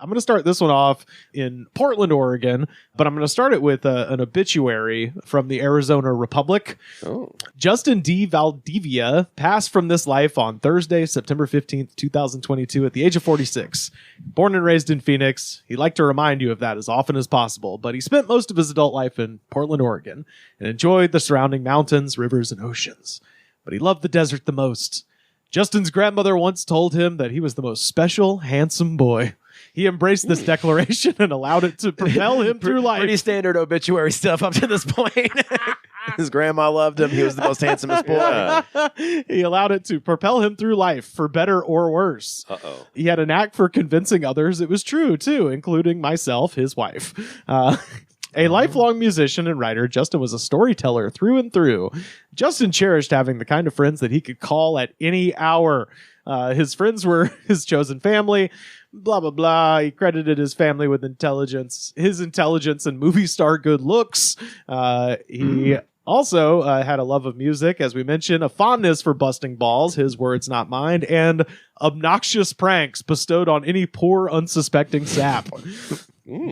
I'm going to start this one off in Portland, Oregon, but I'm going to start it with an obituary from the Arizona Republic. Oh. Justin D. Valdivia passed from this life on Thursday, September 15th, 2022 at the age of 46. Born and raised in Phoenix, he'd like to remind you of that as often as possible, but he spent most of his adult life in Portland, Oregon, and enjoyed the surrounding mountains, rivers, and oceans. But he loved the desert the most. Justin's grandmother once told him that he was the most special, handsome boy. He embraced this declaration and allowed it to propel him through life. Pretty standard obituary stuff up to this point. His grandma loved him. He was the most handsomest boy. Yeah. He allowed it to propel him through life, for better or worse. Uh-oh. He had a knack for convincing others it was true, too, including myself, his wife. A lifelong musician and writer, Justin was a storyteller through and through. Justin cherished having the kind of friends that he could call at any hour. His friends were his chosen family, blah, blah, blah. He credited his family with his intelligence and movie star good looks. He also had a love of music, as we mentioned, a fondness for busting balls, his words, not mine, and obnoxious pranks bestowed on any poor, unsuspecting sap.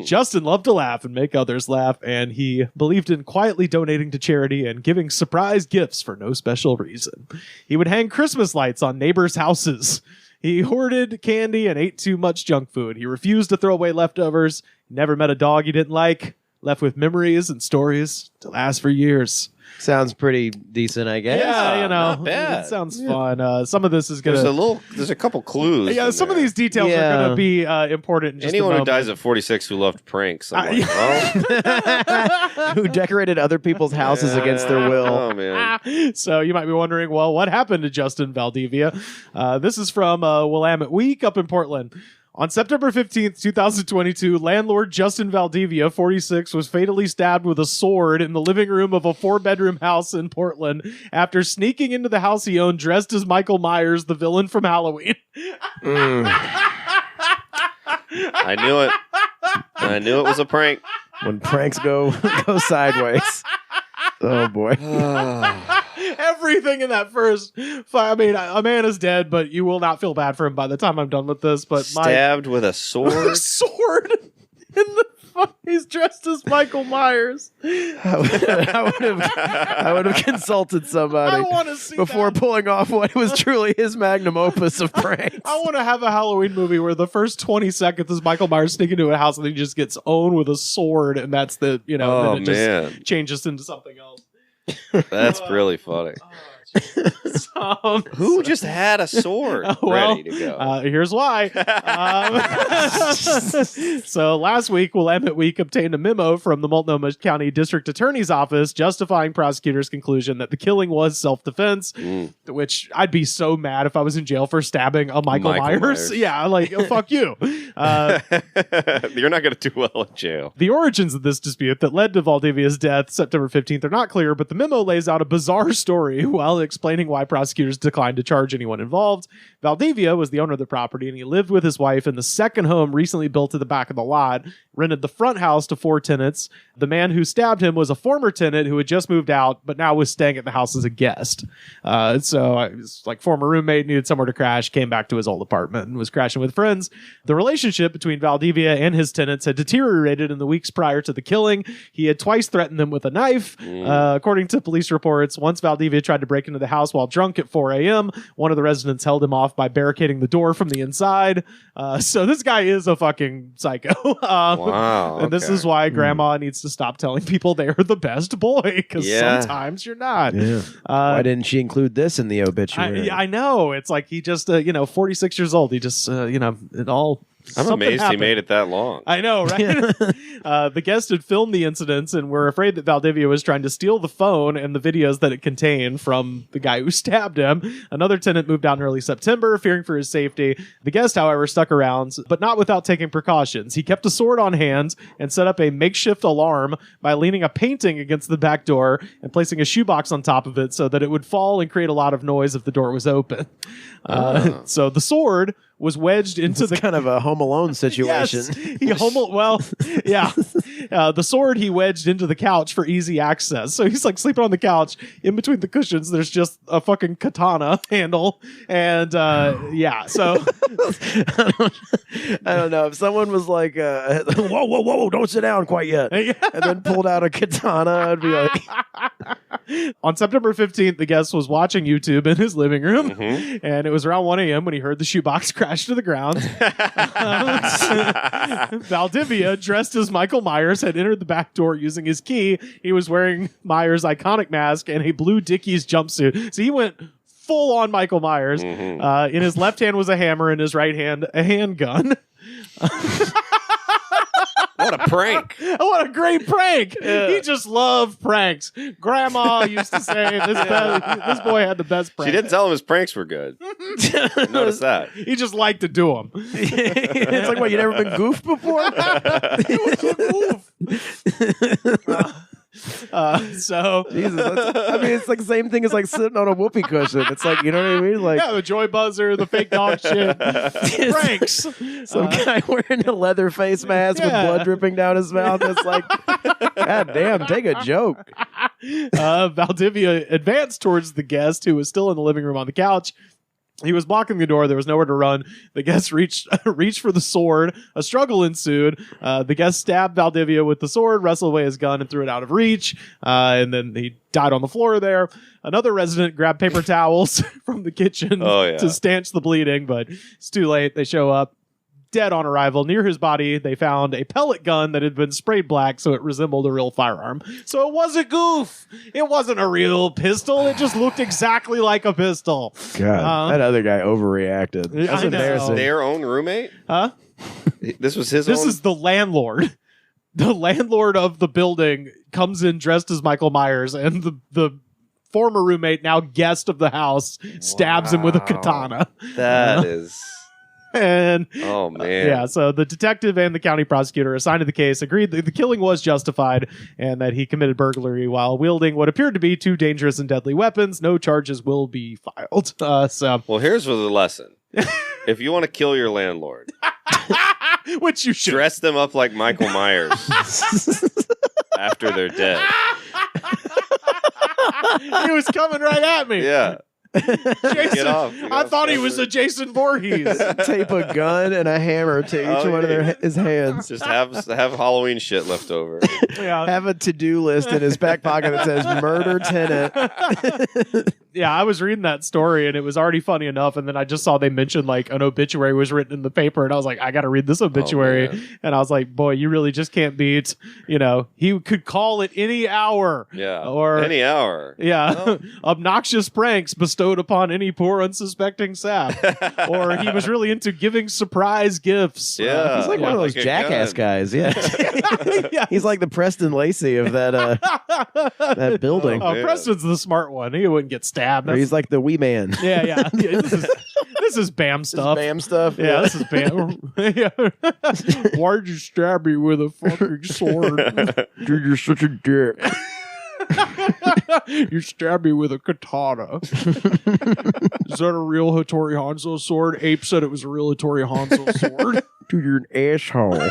Justin loved to laugh and make others laugh, and he believed in quietly donating to charity and giving surprise gifts for no special reason. He would hang Christmas lights on neighbors' houses. He hoarded candy and ate too much junk food. He refused to throw away leftovers, never met a dog he didn't like, left with memories and stories to last for years. Sounds pretty decent, I guess. Yeah, not bad. It sounds fun. Some of this is going to... There's a couple clues. Yeah, some of these details are going to be important in just Anyone a who moment. dies at 46 who loved pranks, I'm like, well, Who decorated other people's houses against their will. Oh, man. So you might be wondering, well, what happened to Justin Valdivia? This is from Willamette Week up in Portland. On September 15th, 2022, landlord Justin Valdivia, 46, was fatally stabbed with a sword in the living room of a 4-bedroom house in Portland after sneaking into the house he owned dressed as Michael Myers, the villain from Halloween. I knew it. I knew it was a prank. When pranks go sideways. Oh, boy. Everything in that first... I mean, a man is dead, but you will not feel bad for him by the time I'm done with this. But Stabbed with a sword? Sword in the... He's dressed as Michael Myers. I would have consulted somebody I want to see before that. pulling off what was truly his magnum opus of pranks. I want to have a Halloween movie where the first 20 seconds is Michael Myers sneaking into a house and then he just gets owned with a sword, and that's the, then it just changes into something else. That's really funny. Who just had a sword ready to go? Here's why. So last week, Willamette Week obtained a memo from the Multnomah County District Attorney's Office justifying prosecutors' conclusion that the killing was self-defense, which I'd be so mad if I was in jail for stabbing a Michael Myers. Yeah, like, fuck you. You're not going to do well in jail. The origins of this dispute that led to Valdivia's death September 15th are not clear, but the memo lays out a bizarre story while explaining why prosecutors declined to charge anyone involved. Valdivia was the owner of the property, and he lived with his wife in the second home recently built to the back of the lot, rented the front house to 4 tenants. The man who stabbed him was a former tenant who had just moved out, but now was staying at the house as a guest. So it was like former roommate, needed somewhere to crash, came back to his old apartment and was crashing with friends. The relationship between Valdivia and his tenants had deteriorated in the weeks prior to the killing. He had twice threatened them with a knife. According to police reports, once Valdivia tried to break into the house while drunk at 4 a.m., one of the residents held him off by barricading the door from the inside. So this guy is a fucking psycho. Wow. And this is why grandma needs to stop telling people they are the best boy, because sometimes you're not. Yeah. Why didn't she include this in the obituary? I know. It's like he just, 46 years old. He just, it all... I'm amazed he made it that long. I know, right? The guest had filmed the incidents and were afraid that Valdivia was trying to steal the phone and the videos that it contained from the guy who stabbed him. Another tenant moved out in early September, fearing for his safety. The guest, however, stuck around, but not without taking precautions. He kept a sword on hand and set up a makeshift alarm by leaning a painting against the back door and placing a shoebox on top of it so that it would fall and create a lot of noise if the door was open. So the sword was wedged into the kind of a Home Alone situation. Yes, the sword he wedged into the couch for easy access. So he's like sleeping on the couch. In between the cushions, there's just a fucking katana handle, and so I don't know if someone was like, whoa, don't sit down quite yet, and then pulled out a katana, I'd be like. On September 15th, the guest was watching YouTube in his living room, and it was around 1 a.m. when he heard the shoebox crash to the ground. Valdivia, dressed as Michael Myers, had entered the back door using his key. He was wearing Myers' iconic mask and a blue Dickies jumpsuit. So he went full on Michael Myers. In his left hand was a hammer, in his right hand, a handgun. What a prank. What a great prank. Yeah. He just loved pranks. Grandma used to say this boy had the best prank. She didn't tell him his pranks were good. Notice that. He just liked to do them. It's like, what, you never been goofed before? It was a goof. So Jesus, it's like the same thing as like sitting on a whoopee cushion. It's like, you know what I mean? Like, the joy buzzer, the fake dog shit, pranks. Some guy wearing a leather face mask with blood dripping down his mouth. It's like, God damn, take a joke. Valdivia advanced towards the guest, who was still in the living room on the couch. He was blocking the door. There was nowhere to run. The guest reached for the sword. A struggle ensued. The guest stabbed Valdivia with the sword, wrestled away his gun, and threw it out of reach. And then he died on the floor there. Another resident grabbed paper towels from the kitchen to stanch the bleeding, but it's too late. They show up. Dead on arrival. Near his body, they found a pellet gun that had been sprayed black so it resembled a real firearm. So it was a goof. It wasn't a real pistol. It just looked exactly like a pistol. God, that other guy overreacted. That's embarrassing. Their own roommate? Huh? This was his own? This is the landlord. The landlord of the building comes in dressed as Michael Myers, and the former roommate, now guest of the house, stabs him with a katana. That is... And oh man, so the detective and the county prosecutor assigned to the case agreed that the killing was justified and that he committed burglary while wielding what appeared to be two dangerous and deadly weapons. No charges will be filed. Well, here's the lesson: if you want to kill your landlord, which you should, dress them up like Michael Myers after they're dead. He was coming right at me. Yeah. Jason, I thought he was a Jason Voorhees. Tape a gun and a hammer to each one of his hands. Just have Halloween shit left over. Have a to-do list in his back pocket that says murder tenant. I was reading that story and it was already funny enough, and then I just saw they mentioned like an obituary was written in the paper, and I was like, I gotta read this obituary. And I was like, boy, you really just can't beat, he could call it any hour. Or any hour. Obnoxious pranks bestowed upon any poor unsuspecting sap. Or he was really into giving surprise gifts. He's like one of those jackass guys. He's like the Preston Lacey of that that building. Preston's the smart one. He wouldn't get stabbed. He's like the wee man. This is Bam stuff. Bam stuff. This is Bam. Why'd you stab me with a fucking sword? Dude, you're such a dick. You stabbed me with a katana. Is that a real Hattori Hanzo sword? Ape said it was a real Hattori Hanzo sword. Dude, you're an asshole.